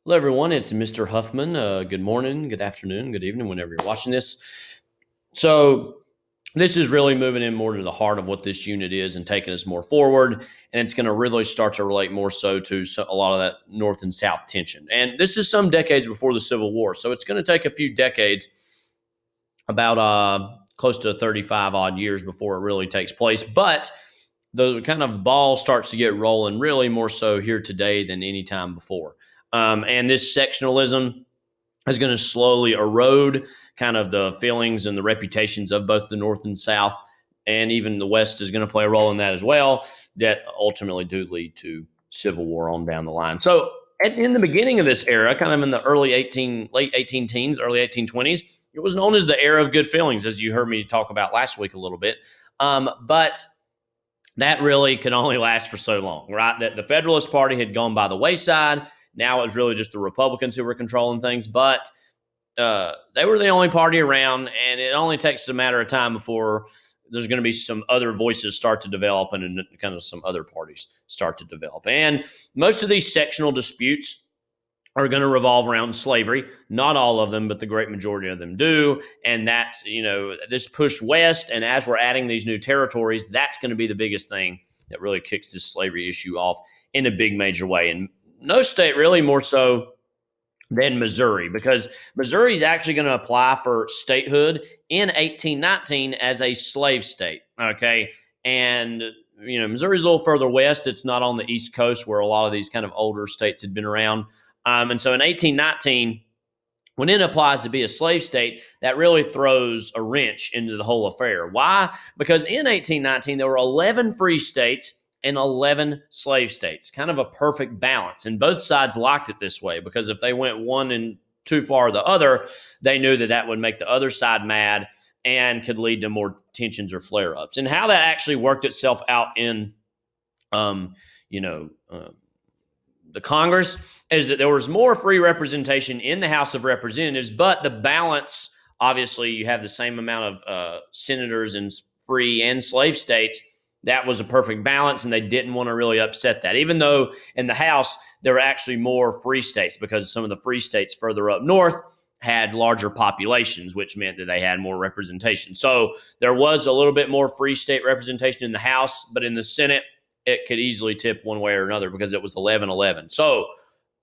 Hello, everyone. It's Mr. Huffman. Good morning, good afternoon, good evening, whenever you're watching this. So, this is really moving in more to the heart of what this unit is and taking us more forward. And it's going to really start to relate more so to a lot of that North and South tension. And this is some decades before the Civil War. So, it's going to take a few decades, about close to 35 odd years before it really takes place. But the kind of ball starts to get rolling really more so here today than any time before. And this sectionalism is going to slowly erode kind of the feelings and the reputations of both the North and South, and even the West is going to play a role in that as well, that ultimately do lead to civil war on down the line. So in the beginning of this era, kind of in the late 18 teens, early 1820s, it was known as the era of good feelings, as you heard me talk about last week a little bit. But that really could only last for so long, right? That the Federalist Party had gone by the wayside. Now it was really just the Republicans who were controlling things, but they were the only party around, and it only takes a matter of time before there's going to be some other voices start to develop and kind of some other parties start to develop. And most of these sectional disputes are going to revolve around slavery. Not all of them, but the great majority of them do. And that, this push west, and as we're adding these new territories, that's going to be the biggest thing that really kicks this slavery issue off in a big major way. And no state really more so than Missouri, because Missouri is actually going to apply for statehood in 1819 as a slave state. Okay. And Missouri's a little further west. It's not on the East Coast where a lot of these kind of older states had been around. And so in 1819, when it applies to be a slave state, that really throws a wrench into the whole affair. Why? Because in 1819, there were 11 free states and 11 slave states, kind of a perfect balance. And both sides liked it this way, because if they went one and too far the other, they knew that would make the other side mad and could lead to more tensions or flare-ups. And how that actually worked itself out in, the Congress is that there was more free representation in the House of Representatives, but the balance, obviously, you have the same amount of senators in free and slave states. That was a perfect balance, and they didn't want to really upset that, even though in the House there were actually more free states, because some of the free states further up north had larger populations, which meant that they had more representation. So there was a little bit more free state representation in the House, but in the Senate, it could easily tip one way or another because it was 11-11. So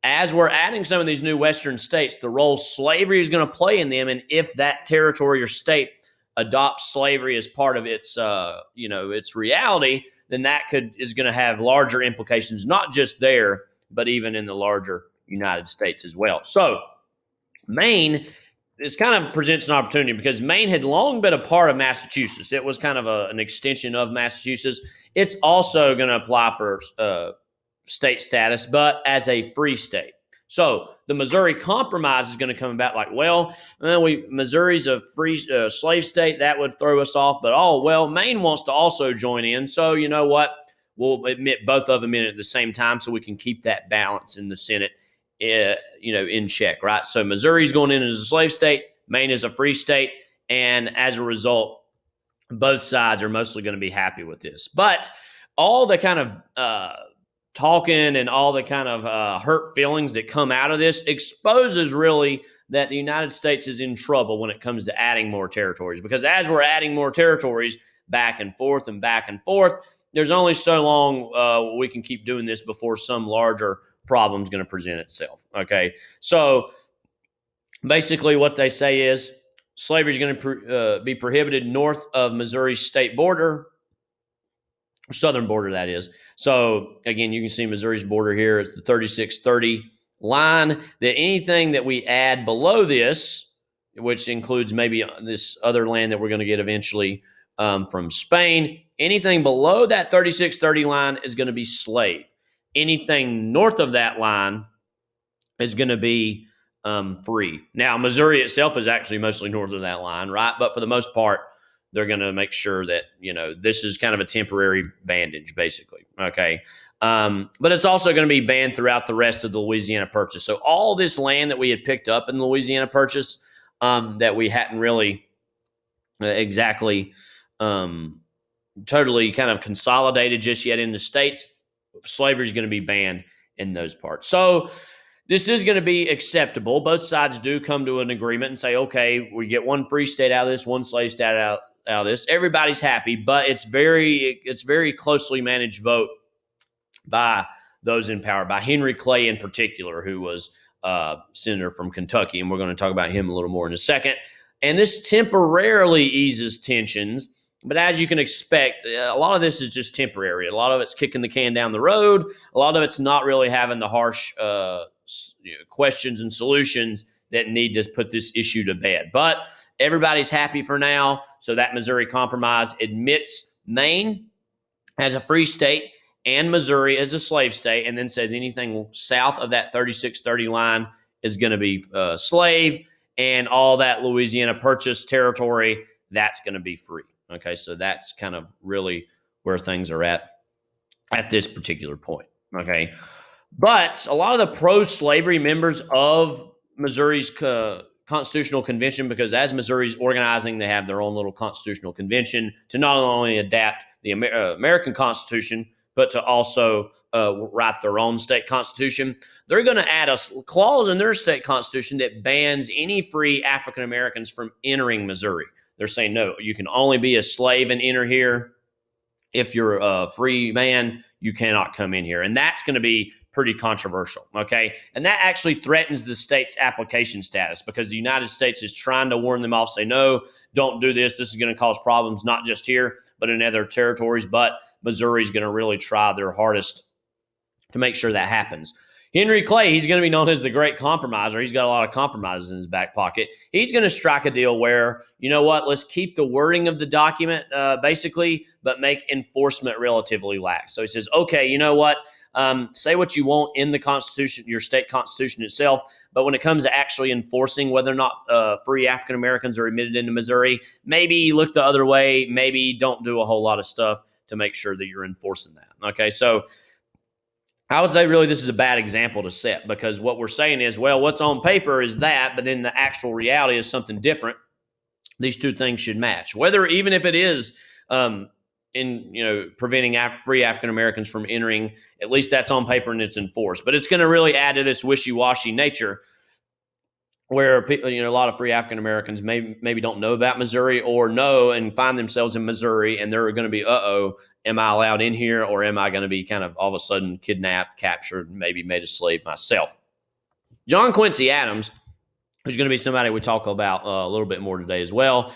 as we're adding some of these new Western states, the role slavery is going to play in them, and if that territory or state adopts slavery as part of its, its reality, then that is going to have larger implications, not just there, but even in the larger United States as well. So Maine, this kind of presents an opportunity because Maine had long been a part of Massachusetts. It was kind of an extension of Massachusetts. It's also going to apply for state status, but as a free state. So the Missouri Compromise is going to come about like, Missouri's a free slave state. That would throw us off. But, Maine wants to also join in. So you know what? We'll admit both of them in at the same time so we can keep that balance in the Senate in check, right? So Missouri's going in as a slave state, Maine is a free state, and as a result, both sides are mostly going to be happy with this. But all the kind of talking and all the kind of hurt feelings that come out of this exposes really that the United States is in trouble when it comes to adding more territories, because as we're adding more territories back and forth, there's only so long we can keep doing this before some larger problem is going to present itself. Okay, so basically what they say is slavery is going to be prohibited north of Missouri's state border, southern border, that is. So again, you can see Missouri's border here. It's the 3630 line. That anything that we add below this, which includes maybe this other land that we're going to get eventually from Spain, anything below that 3630 line is going to be slave. Anything north of that line is going to be free. Now, Missouri itself is actually mostly north of that line, right? But for the most part, they're going to make sure that, this is kind of a temporary bandage, basically. Okay. But it's also going to be banned throughout the rest of the Louisiana Purchase. So all this land that we had picked up in the Louisiana Purchase that we hadn't really exactly totally kind of consolidated just yet in the states, slavery is going to be banned in those parts. So this is going to be acceptable. Both sides do come to an agreement and say, okay, we get one free state out of this, one slave state out of this. Everybody's happy, but it's very closely managed vote by those in power, by Henry Clay in particular, who was senator from Kentucky, and we're going to talk about him a little more in a second. And this temporarily eases tensions, but as you can expect, a lot of this is just temporary. A lot of it's kicking the can down the road. A lot of it's not really having the harsh questions and solutions that need to put this issue to bed. But everybody's happy for now. So that Missouri Compromise admits Maine as a free state and Missouri as a slave state, and then says anything south of that 3630 line is going to be slave, and all that Louisiana Purchase territory, that's going to be free. Okay, so that's kind of really where things are at this particular point. Okay, but a lot of the pro-slavery members of Missouri's constitutional convention, because as Missouri's organizing, they have their own little constitutional convention to not only adapt the American Constitution, but to also write their own state constitution. They're going to add a clause in their state constitution that bans any free African Americans from entering Missouri. They're saying, no, you can only be a slave and enter here. If you're a free man, you cannot come in here. And that's going to be pretty controversial, okay? And that actually threatens the state's application status, because the United States is trying to warn them off, say, no, don't do this. This is going to cause problems, not just here, but in other territories. But Missouri's going to really try their hardest to make sure that happens. Henry Clay, he's going to be known as the great compromiser. He's got a lot of compromises in his back pocket. He's going to strike a deal where, you know what, let's keep the wording of the document basically, but make enforcement relatively lax. So he says, okay, you know what, say what you want in the Constitution, your state constitution itself, but when it comes to actually enforcing whether or not free African Americans are admitted into Missouri, maybe look the other way, maybe don't do a whole lot of stuff to make sure that you're enforcing that. Okay, so I would say really this is a bad example to set, because what we're saying is, well, what's on paper is that, but then the actual reality is something different. These two things should match, even if it is preventing free African Americans from entering. At least that's on paper and it's enforced. But it's going to really add to this wishy-washy nature, where people, a lot of free African Americans maybe don't know about Missouri, or know and find themselves in Missouri, and they're going to be, am I allowed in here, or am I going to be kind of all of a sudden kidnapped, captured, maybe made a slave myself? John Quincy Adams, who's going to be somebody we talk about a little bit more today as well.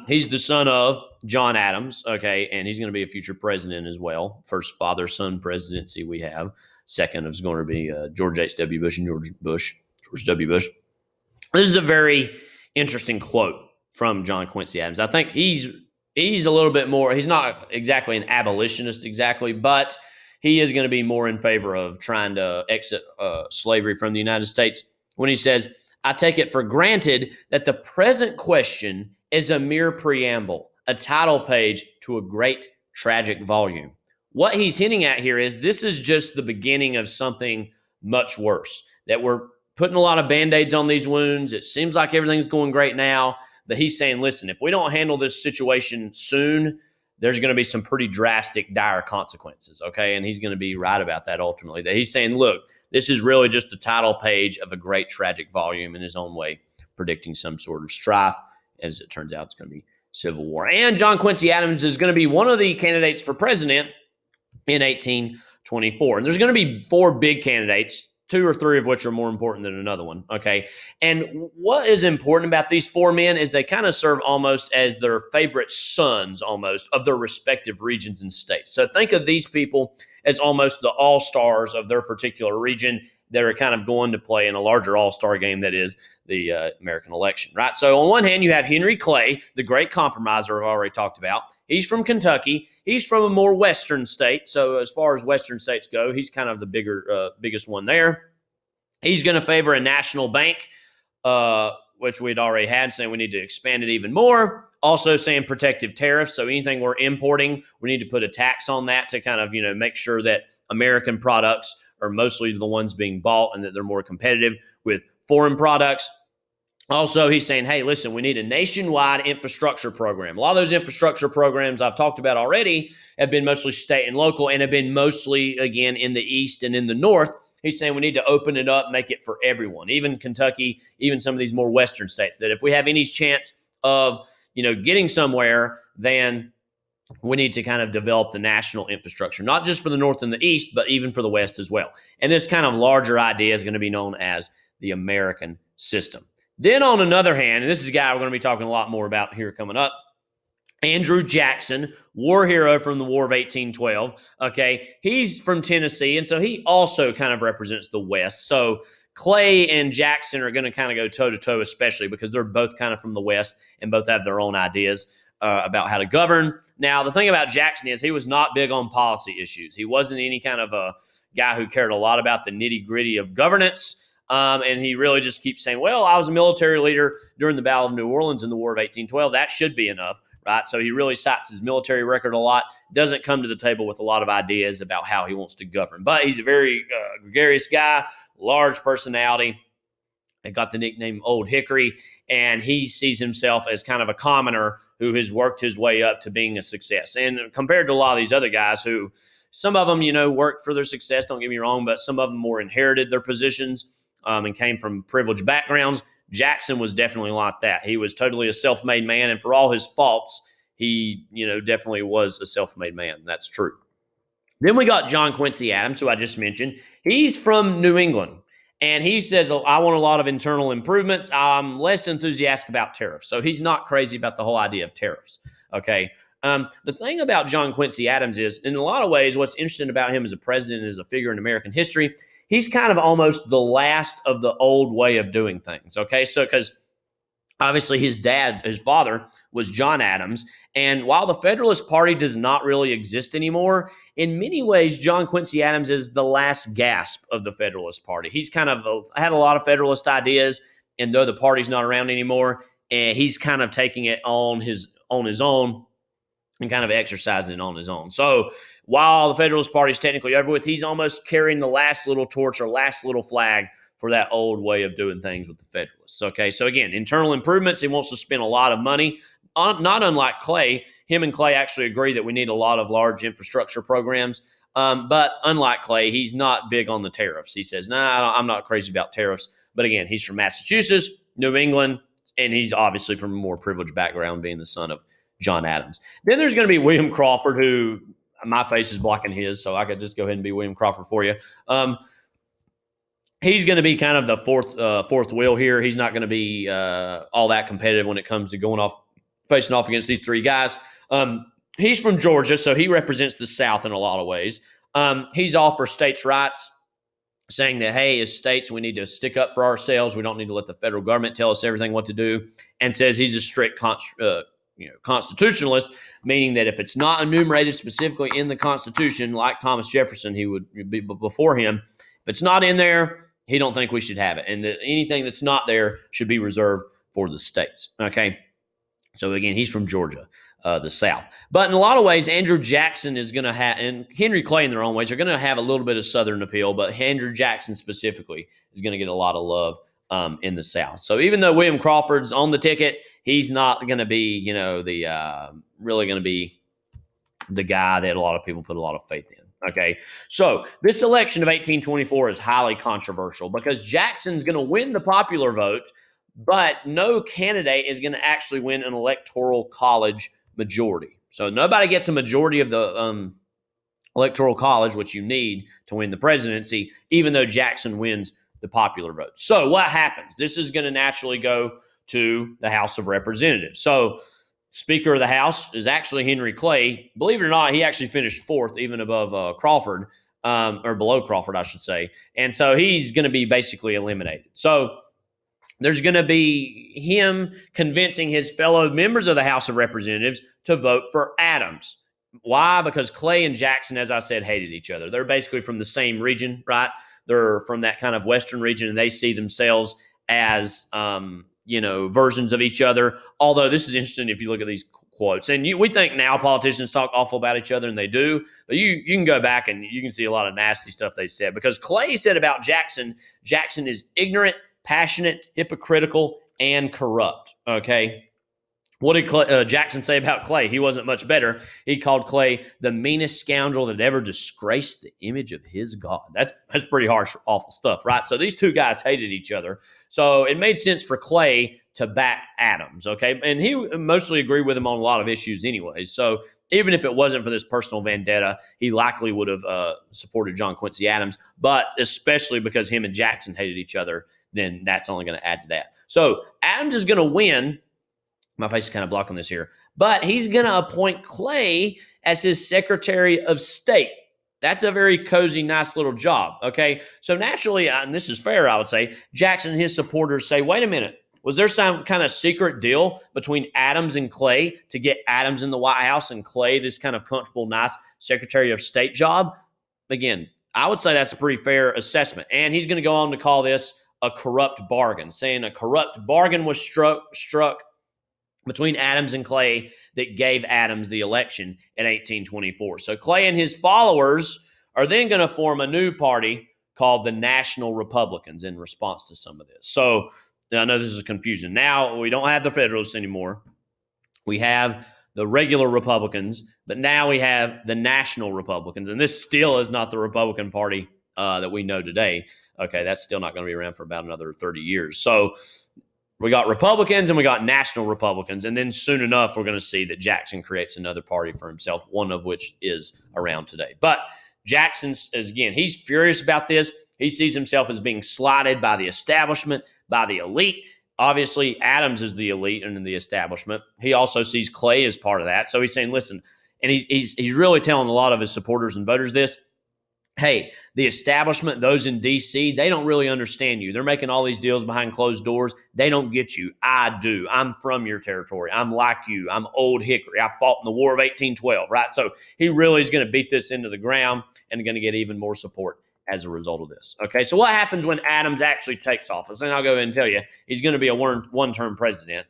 He's the son of John Adams, okay, and he's going to be a future president as well. First father-son presidency we have. Second is going to be George H.W. Bush and George W. Bush. This is a very interesting quote from John Quincy Adams. I think he's a little bit more, he's not exactly an abolitionist exactly, but he is going to be more in favor of trying to exit slavery from the United States, when he says, I take it for granted that the present question is a mere preamble, a title page to a great tragic volume. What he's hinting at here is this is just the beginning of something much worse, that we're putting a lot of Band-Aids on these wounds. It seems like everything's going great now, but he's saying, listen, if we don't handle this situation soon, there's going to be some pretty drastic, dire consequences, okay? And he's going to be right about that ultimately. That he's saying, look, this is really just the title page of a great tragic volume in his own way, predicting some sort of strife. As it turns out, it's going to be civil war. And John Quincy Adams is going to be one of the candidates for president in 1824. And there's going to be four big candidates, two or three of which are more important than another one, okay? And what is important about these four men is they kind of serve almost as their favorite sons almost of their respective regions and states. So think of these people as almost the all-stars of their particular region that are kind of going to play in a larger all-star game that is the American election, right? So on one hand, you have Henry Clay, the great compromiser I've already talked about. He's from Kentucky. He's from a more western state. So as far as western states go, he's kind of the biggest one there. He's going to favor a national bank, which we'd already had, saying we need to expand it even more. Also saying protective tariffs. So anything we're importing, we need to put a tax on that to kind of, make sure that American products are mostly the ones being bought and that they're more competitive with foreign products. Also, he's saying, hey, listen, we need a nationwide infrastructure program. A lot of those infrastructure programs I've talked about already have been mostly state and local, and have been mostly, again, in the East and in the North. He's saying we need to open it up, make it for everyone, even Kentucky, even some of these more Western states, that if we have any chance of, getting somewhere, then we need to kind of develop the national infrastructure, not just for the North and the East, but even for the West as well. And this kind of larger idea is going to be known as the American system. Then on another hand, and this is a guy we're going to be talking a lot more about here coming up, Andrew Jackson, war hero from the War of 1812. Okay, he's from Tennessee, and so he also kind of represents the West. So Clay and Jackson are going to kind of go toe-to-toe, especially because they're both kind of from the West and both have their own ideas about how to govern. Now, the thing about Jackson is he was not big on policy issues. He wasn't any kind of a guy who cared a lot about the nitty-gritty of governance. And he really just keeps saying, well, I was a military leader during the Battle of New Orleans in the War of 1812. That should be enough, right? So he really cites his military record a lot, doesn't come to the table with a lot of ideas about how he wants to govern. But he's a very gregarious guy, large personality. They got the nickname Old Hickory, and he sees himself as kind of a commoner who has worked his way up to being a success. And compared to a lot of these other guys who, some of them, worked for their success, don't get me wrong, but some of them more inherited their positions and came from privileged backgrounds. Jackson was definitely like that. He was totally a self-made man, and for all his faults, he, definitely was a self-made man. That's true. Then we got John Quincy Adams, who I just mentioned. He's from New England. And he says, I want a lot of internal improvements. I'm less enthusiastic about tariffs. So he's not crazy about the whole idea of tariffs. Okay. The thing about John Quincy Adams is, in a lot of ways, what's interesting about him as a president, as a figure in American history, he's kind of almost the last of the old way of doing things. Okay. So, because obviously his father was John Adams. And while the Federalist Party does not really exist anymore, in many ways, John Quincy Adams is the last gasp of the Federalist Party. He's kind of had a lot of Federalist ideas, and though the party's not around anymore, he's kind of taking it on his own and kind of exercising it on his own. So while the Federalist Party is technically over with, he's almost carrying the last little torch or last little flag for that old way of doing things with the Federalists. Okay, so again, internal improvements, he wants to spend a lot of money. Not unlike Clay, him and Clay actually agree that we need a lot of large infrastructure programs. But unlike Clay, he's not big on the tariffs. He says, I'm not crazy about tariffs. But again, he's from Massachusetts, New England, and he's obviously from a more privileged background, being the son of John Adams. Then there's going to be William Crawford, who my face is blocking his, so I could just go ahead and be William Crawford for you. He's going to be kind of the fourth wheel here. He's not going to be all that competitive when it comes to facing off against these three guys. He's from Georgia, so he represents the South in a lot of ways. He's all for states' rights, saying that, hey, as states, we need to stick up for ourselves. We don't need to let the federal government tell us everything what to do. And says he's a strict constitutionalist, meaning that if it's not enumerated specifically in the Constitution, like Thomas Jefferson, he would be before him, if it's not in there, he don't think we should have it. And anything that's not there should be reserved for the states. Okay. So again, he's from Georgia, the South. But in a lot of ways, Andrew Jackson is going to have, and Henry Clay in their own ways, are going to have a little bit of Southern appeal, but Andrew Jackson specifically is going to get a lot of love in the South. So even though William Crawford's on the ticket, he's not going to be, really going to be the guy that a lot of people put a lot of faith in. Okay, so this election of 1824 is highly controversial because Jackson's going to win the popular vote, but no candidate is going to actually win an electoral college majority. So nobody gets a majority of the electoral college, which you need to win the presidency, even though Jackson wins the popular vote. So what happens? This is going to naturally go to the House of Representatives. So Speaker of the House is actually Henry Clay. Believe it or not, he actually finished fourth, even above Crawford, or below Crawford, I should say. And so he's going to be basically eliminated. So there's going to be him convincing his fellow members of the House of Representatives to vote for Adams. Why? Because Clay and Jackson, as I said, hated each other. They're basically from the same region, right? They're from that kind of western region, and they see themselves as versions of each other. Although this is interesting if you look at these quotes. And we think now politicians talk awful about each other, and they do. But you can go back and you can see a lot of nasty stuff they said. Because Clay said about Jackson is ignorant, passionate, hypocritical, and corrupt. Okay? What did Jackson say about Clay? He wasn't much better. He called Clay the meanest scoundrel that ever disgraced the image of his God. That's pretty harsh, awful stuff, right? So these two guys hated each other. So it made sense for Clay to back Adams, okay? And he mostly agreed with him on a lot of issues anyway. So even if it wasn't for this personal vendetta, he likely would have supported John Quincy Adams. But especially because him and Jackson hated each other, then that's only going to add to that. So Adams is going to win. My face is kind of blocking this here. But he's going to appoint Clay as his Secretary of State. That's a very cozy, nice little job, okay? So naturally, and this is fair, I would say, Jackson and his supporters say, wait a minute, was there some kind of secret deal between Adams and Clay to get Adams in the White House and Clay this kind of comfortable, nice Secretary of State job? Again, I would say that's a pretty fair assessment. And he's going to go on to call this a corrupt bargain, saying a corrupt bargain was struck between Adams and Clay that gave Adams the election in 1824. So Clay and his followers are then going to form a new party called the National Republicans in response to some of this. So I know this is confusing. Now we don't have the Federalists anymore. We have the regular Republicans, but now we have the National Republicans. And this still is not the Republican Party that we know today. Okay, that's still not going to be around for about another 30 years. So we got Republicans and we got National Republicans. And then soon enough, we're going to see that Jackson creates another party for himself, one of which is around today. But Jackson, again, he's furious about this. He sees himself as being slighted by the establishment, by the elite. Obviously, Adams is the elite and the establishment. He also sees Clay as part of that. So he's saying, listen, and he's really telling a lot of his supporters and voters this. Hey, the establishment, those in D.C., they don't really understand you. They're making all these deals behind closed doors. They don't get you. I do. I'm from your territory. I'm like you. I'm Old Hickory. I fought in the War of 1812, right? So he really is going to beat this into the ground and going to get even more support as a result of this. Okay, so what happens when Adams actually takes office? And I'll go ahead and tell you, he's going to be a one-term president.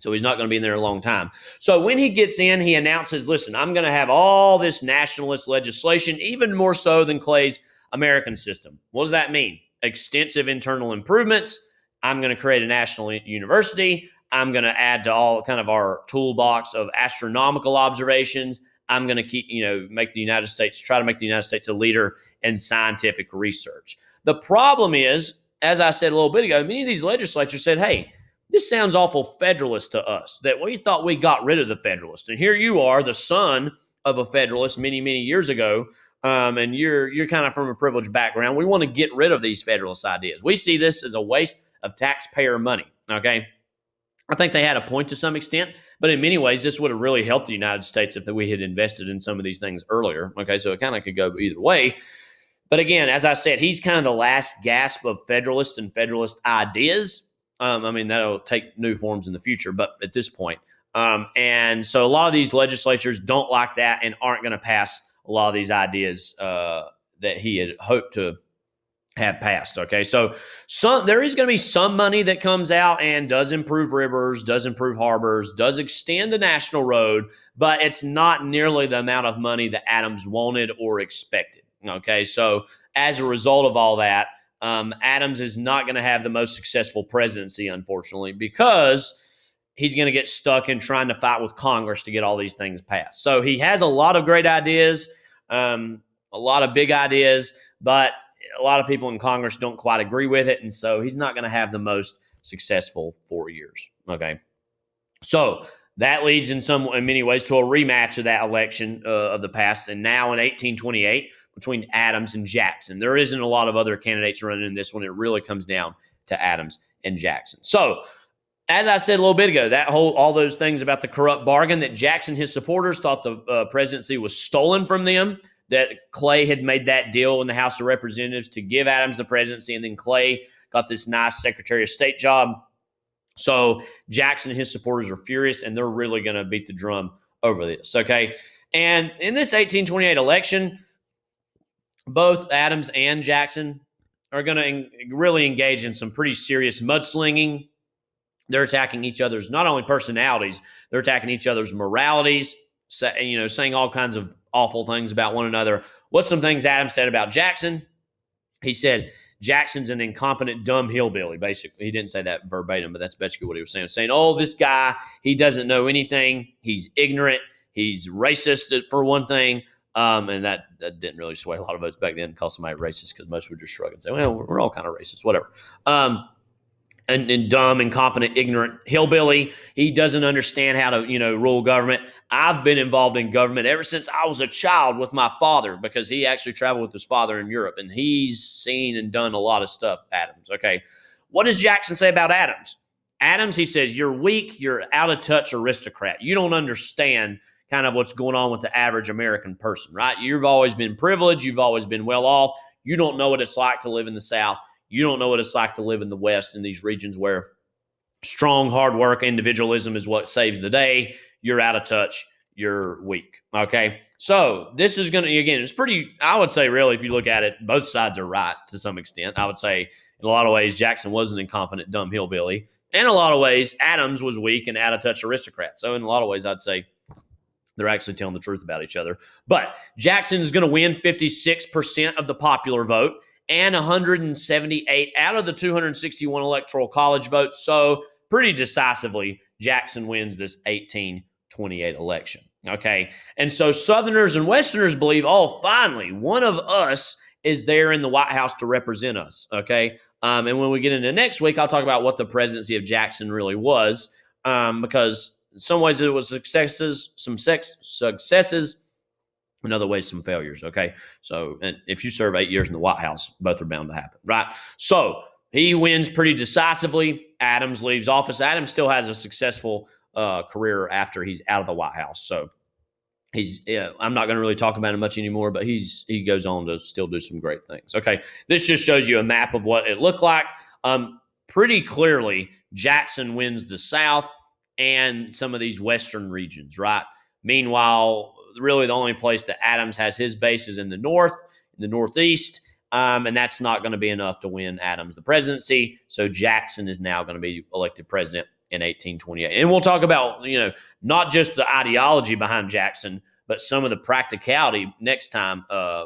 So he's not going to be in there a long time. So when he gets in, he announces, listen, I'm going to have all this nationalist legislation, even more so than Clay's American system. What does that mean? Extensive internal improvements. I'm going to create a national university. I'm going to add to all kind of our toolbox of astronomical observations. I'm going to try to make the United States a leader in scientific research. The problem is, as I said a little bit ago, many of these legislatures said, hey, this sounds awful Federalist to us, that we thought we got rid of the Federalist. And here you are, the son of a Federalist many, many years ago, and you're kind of from a privileged background. We want to get rid of these Federalist ideas. We see this as a waste of taxpayer money, okay? I think they had a point to some extent, but in many ways, this would have really helped the United States if we had invested in some of these things earlier, okay? So it kind of could go either way. But again, as I said, he's kind of the last gasp of Federalist and Federalist ideas. That'll take new forms in the future, but at this point. And so a lot of these legislatures don't like that and aren't going to pass a lot of these ideas that he had hoped to have passed. Okay, so there is going to be some money that comes out and does improve rivers, does improve harbors, does extend the national road, but it's not nearly the amount of money that Adams wanted or expected. Okay, so as a result of all that, Adams is not going to have the most successful presidency, unfortunately, because he's going to get stuck in trying to fight with Congress to get all these things passed. So he has a lot of great ideas, a lot of big ideas, but a lot of people in Congress don't quite agree with it, and so he's not going to have the most successful 4 years. Okay, so that leads in many ways to a rematch of that election of the past, and now in 1828 between Adams and Jackson. There isn't a lot of other candidates running in this one. It really comes down to Adams and Jackson. So, as I said a little bit ago, all those things about the corrupt bargain that Jackson and his supporters thought the presidency was stolen from them, that Clay had made that deal in the House of Representatives to give Adams the presidency, and then Clay got this nice Secretary of State job. So Jackson and his supporters are furious, and they're really going to beat the drum over this, okay? And in this 1828 election, both Adams and Jackson are going to really engage in some pretty serious mudslinging. They're attacking each other's not only personalities, they're attacking each other's moralities, saying all kinds of awful things about one another. What's some things Adams said about Jackson? He said, Jackson's an incompetent, dumb hillbilly, basically. He didn't say that verbatim, but that's basically what he was saying. Saying, oh, this guy, he doesn't know anything. He's ignorant. He's racist, for one thing. And that didn't really sway a lot of votes back then, call somebody racist, because most would just shrug and say, well, we're all kind of racist, whatever. And dumb, incompetent, ignorant hillbilly. He doesn't understand how to, rule government. I've been involved in government ever since I was a child with my father, because he actually traveled with his father in Europe, and he's seen and done a lot of stuff, Adams. Okay. What does Jackson say about Adams? Adams, he says, you're weak, you're out of touch aristocrat. You don't understand kind of what's going on with the average American person, right? You've always been privileged. You've always been well off. You don't know what it's like to live in the South. You don't know what it's like to live in the West, in these regions where strong, hard work, individualism is what saves the day. You're out of touch. You're weak. Okay. So this is going to, again, it's pretty, I would say, really, if you look at it, both sides are right to some extent. I would say in a lot of ways, Jackson was an incompetent, dumb hillbilly. In a lot of ways, Adams was weak and out of touch aristocrat. So in a lot of ways, I'd say they're actually telling the truth about each other. But Jackson is going to win 56% of the popular vote and 178 out of the 261 electoral college votes. So pretty decisively, Jackson wins this 1828 election. Okay. And so Southerners and Westerners believe, oh, finally, one of us is there in the White House to represent us. Okay. And when we get into next week, I'll talk about what the presidency of Jackson really was, because in some ways it was successes, successes, in other ways, some failures. Okay. So, and if you serve 8 years in the White House, both are bound to happen, right? So he wins pretty decisively. Adams leaves office. Adams still has a successful career after he's out of the White House. So I'm not going to really talk about him much anymore, but he goes on to still do some great things. Okay. This just shows you a map of what it looked like. Pretty clearly, Jackson wins the South and some of these Western regions, right? Meanwhile, really the only place that Adams has his base is in the North, in the Northeast, and that's not going to be enough to win Adams the presidency. So Jackson is now going to be elected president in 1828. And we'll talk about, not just the ideology behind Jackson, but some of the practicality next time,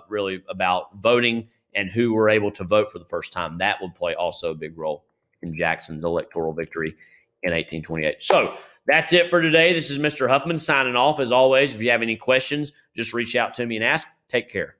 really about voting and who were able to vote for the first time. That would play also a big role in Jackson's electoral victory in 1828. So that's it for today. This is Mr. Huffman signing off. As always, if you have any questions, just reach out to me and ask. Take care.